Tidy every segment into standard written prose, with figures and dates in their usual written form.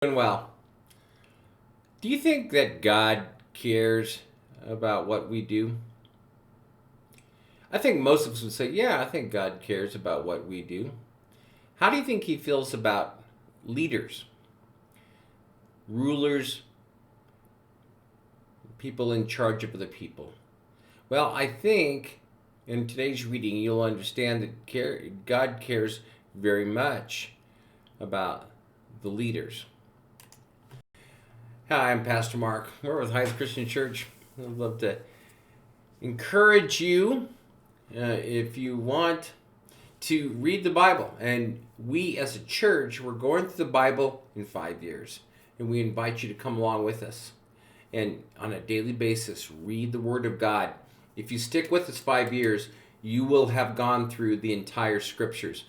Doing well. Do you think that God cares about what we do? I think most of us would say, yeah, I think God cares about what we do. How do you think he feels about leaders, rulers, people in charge of the people? Well, I think in today's reading you'll understand that God cares very much about the leaders. Hi, I'm Pastor Mark. We're with Heights Christian Church. I'd love to encourage you if you want to read the Bible. And we as a church, we're going through the Bible in 5 years. And we invite you to come along with us. And on a daily basis, read the Word of God. If you stick with us 5 years, you will have gone through the entire scriptures.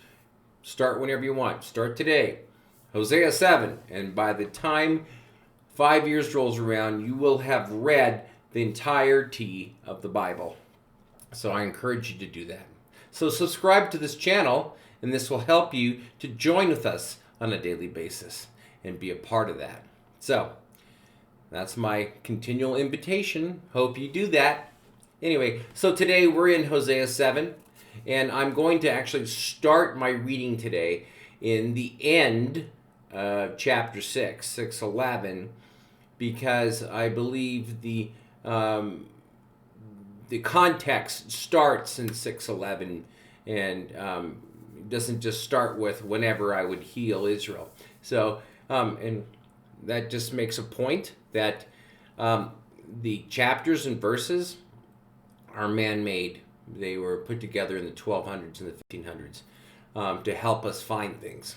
Start whenever you want. Start today. Hosea 7. And by the time 5 years rolls around, you will have read the entirety of the Bible. So I encourage you to do that. So subscribe to this channel, and this will help you to join with us on a daily basis and be a part of that. So that's my continual invitation. Hope you do that. Anyway, so today we're in Hosea 7, and I'm going to actually start my reading today in the end of chapter 6, 6:11, because I believe the context starts in 6:11 and doesn't just start with whenever I would heal Israel. So, and that just makes a point that the chapters and verses are man-made. They were put together in the 1200s and the 1500s to help us find things.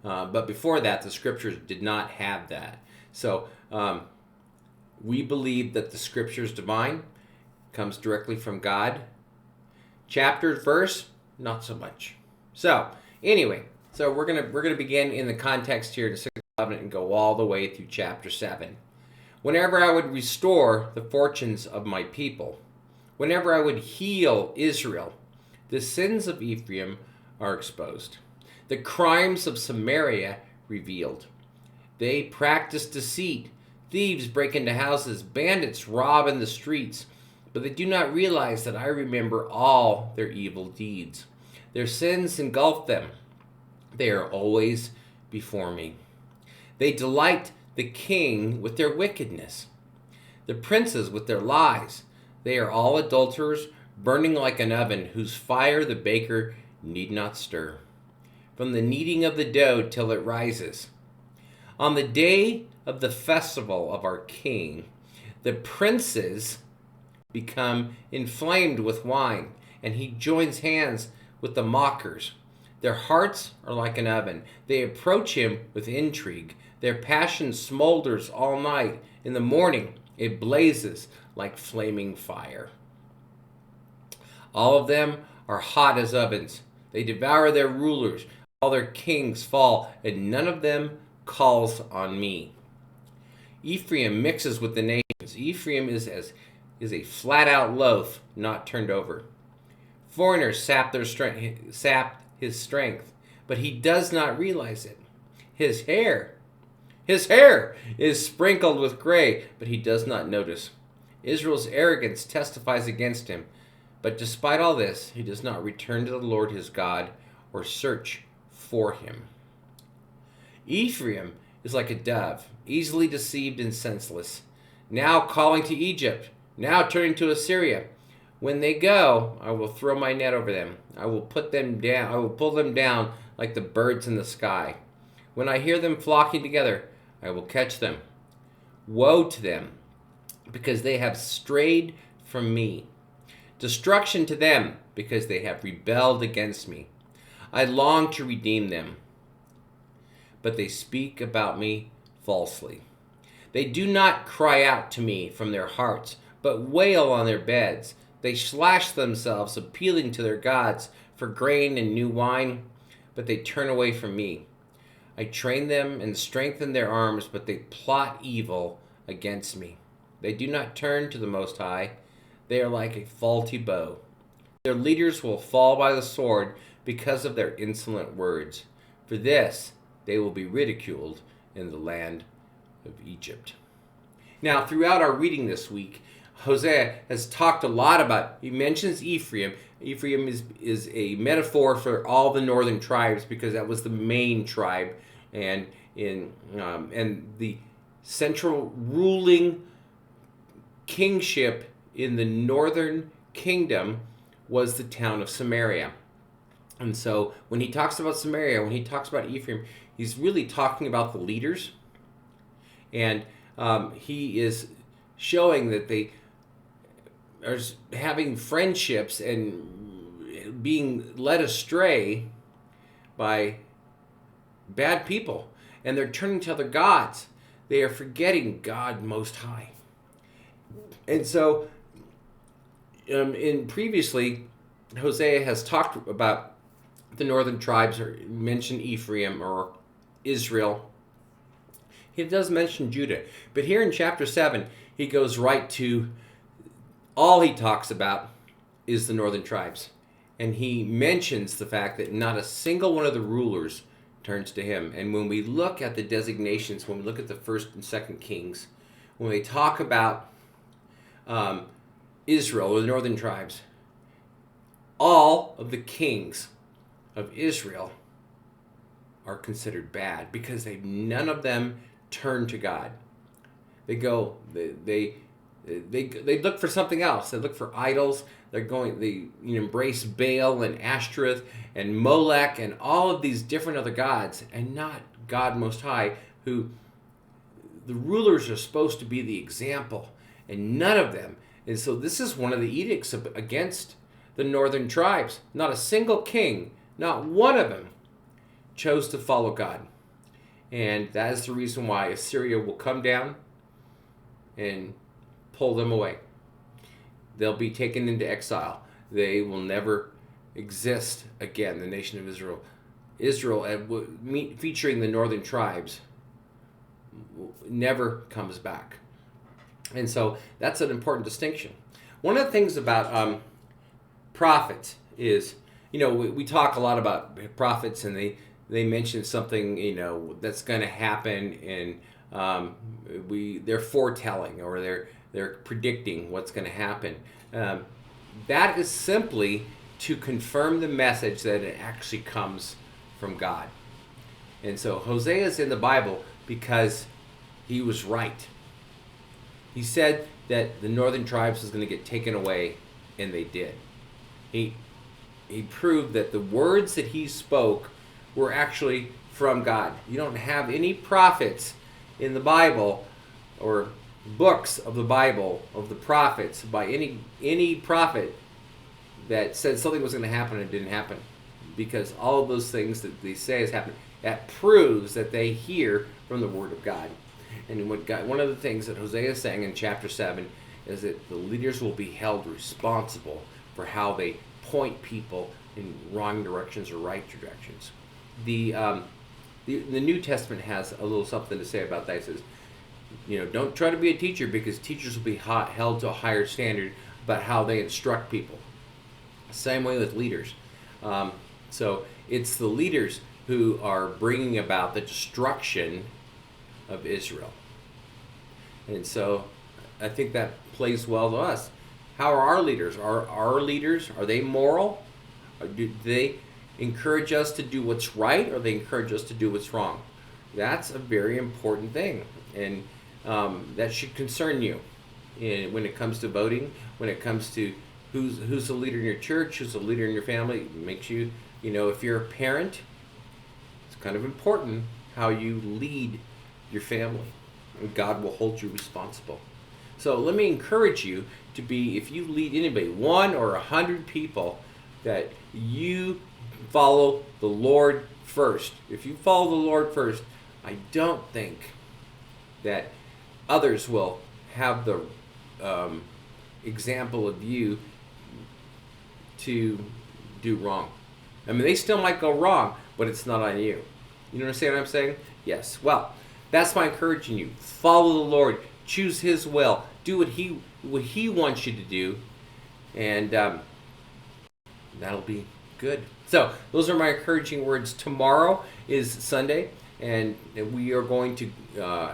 But before that, the scriptures did not have that. So we believe that the scripture is divine, comes directly from God. Chapter, verse, not so much. So anyway, so we're gonna begin in the context here to 6:11 and go all the way through chapter 7. Whenever I would restore the fortunes of my people, whenever I would heal Israel, the sins of Ephraim are exposed, the crimes of Samaria revealed. They practice deceit. Thieves break into houses. Bandits rob in the streets. But they do not realize that I remember all their evil deeds. Their sins engulf them. They are always before me. They delight the king with their wickedness, the princes with their lies. They are all adulterers, burning like an oven, whose fire the baker need not stir, from the kneading of the dough till it rises. On the day of the festival of our king, the princes become inflamed with wine, and he joins hands with the mockers. Their hearts are like an oven. They approach him with intrigue. Their passion smolders all night. In the morning, it blazes like flaming fire. All of them are hot as ovens. They devour their rulers. All their kings fall, and none of them calls on me. Ephraim mixes with the nations. Ephraim is a flat-out loaf, not turned over. Foreigners sap his strength, but he does not realize it. His hair is sprinkled with gray, but he does not notice. Israel's arrogance testifies against him, but despite all this, he does not return to the Lord his God or search for him. Ephraim is like a dove, easily deceived and senseless, now calling to Egypt, now turning to Assyria. When they go, I will throw my net over them. I will pull them down like the birds in the sky. When I hear them flocking together, I will catch them. Woe to them, because they have strayed from me. Destruction to them, because they have rebelled against me. I long to redeem them, but they speak about me falsely. They do not cry out to me from their hearts, but wail on their beds. They slash themselves, appealing to their gods for grain and new wine, but they turn away from me. I train them and strengthen their arms, but they plot evil against me. They do not turn to the Most High. They are like a faulty bow. Their leaders will fall by the sword because of their insolent words. For this they will be ridiculed in the land of Egypt. Now, throughout our reading this week, Hosea has talked a lot about, he mentions Ephraim. Ephraim is a metaphor for all the northern tribes because that was the main tribe, and the central ruling kingship in the northern kingdom was the town of Samaria. And so when he talks about Samaria, when he talks about Ephraim, he's really talking about the leaders. And he is showing that they are having friendships and being led astray by bad people. And they're turning to other gods. They are forgetting God Most High. And so, previously, Hosea has talked about the northern tribes, or mentioned Ephraim or Israel. He does mention Judah. But here in chapter 7, he goes right to, all he talks about is the northern tribes. And he mentions the fact that not a single one of the rulers turns to him. And when we look at the designations, when we look at the first and second kings, when they talk about Israel, or the northern tribes, all of the kings of Israel are considered bad because none of them turn to God. They look for something else. They look for idols. They embrace Baal and Ashtoreth and Molech and all of these different other gods, and not God Most High, who the rulers are supposed to be the example, and none of them. And so this is one of the edicts against the northern tribes. Not a single king, not one of them, chose to follow God. And that is the reason why Assyria will come down and pull them away. They'll be taken into exile. They will never exist again, the nation of Israel. Israel, featuring the northern tribes, never comes back. And so that's an important distinction. One of the things about prophets is, we talk a lot about prophets, and they mention something, that's going to happen, and they're foretelling, or they're predicting what's going to happen. That is simply to confirm the message that it actually comes from God. And so Hosea is in the Bible because he was right. He said that the northern tribes was going to get taken away, and they did. He proved that the words that he spoke were actually from God. You don't have any prophets in the Bible, or books of the Bible, of the prophets, by any prophet that said something was going to happen and it didn't happen. Because all of those things that they say has happened, that proves that they hear from the Word of God. And one of the things that Hosea is saying in chapter 7 is that the leaders will be held responsible for how they point people in wrong directions or right directions. The New Testament has a little something to say about that. It says, don't try to be a teacher, because teachers will be held to a higher standard about how they instruct people. Same way with leaders. So it's the leaders who are bringing about the destruction of Israel. And so I think that plays well to us. How are our leaders? Are they moral? Or do they encourage us to do what's right, or they encourage us to do what's wrong? That's a very important thing, and that should concern you when it comes to voting, when it comes to who's the leader in your church, who's the leader in your family. It makes you, if you're a parent, it's kind of important how you lead your family, and God will hold you responsible. So let me encourage you to be, if you lead anybody, 1 or 100 people, that you follow the Lord first. If you follow the Lord first, I don't think that others will have the example of you to do wrong. I mean, they still might go wrong, but it's not on you. You understand what I'm saying? Yes. Well, that's my encouraging you. Follow the Lord. Choose His will. Do what He wants you to do, and that'll be good. So those are my encouraging words. Tomorrow is Sunday. and we are going to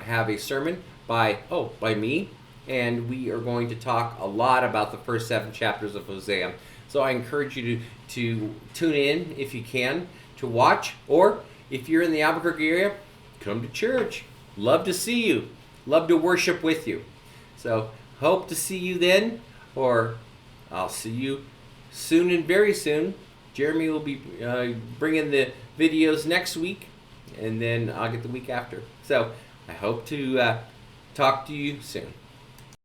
have a sermon by me, and we are going to talk a lot about the first 7 chapters of Hosea. So I encourage you to tune in if you can to watch, or if you're in the Albuquerque area, come to church. Love to see you. Love to worship with you. So hope to see you then, or I'll see you soon and very soon. Jeremy will be bringing the videos next week, and then I'll get the week after. So I hope to talk to you soon.